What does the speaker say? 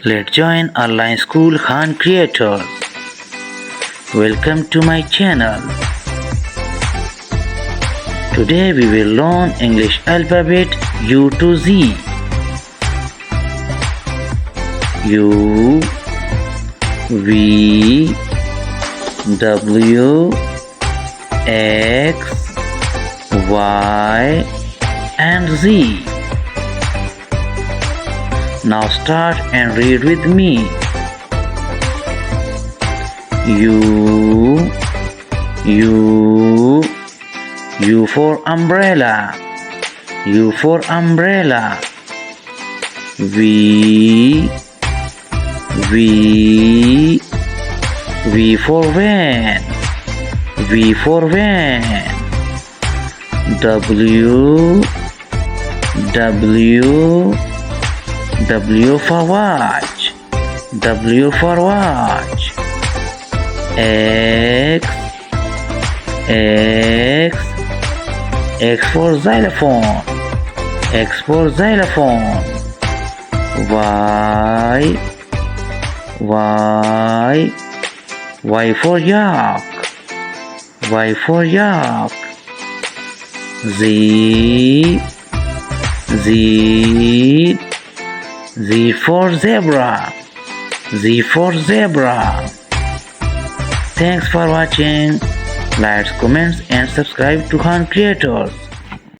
Let's join online school Khan creators. Welcome to my channel. Today we will learn English alphabet U to Z. U, V, W, X, Y and Z. Now start and read with me. U for umbrella. U for umbrella. V for van. V for van. W for watch. W for watch. X for xylophone. X for xylophone. Y for yak. Y for yak. Z for zebra. Z for zebra. Thanks for watching. Like, comments and subscribe to Khan Creators.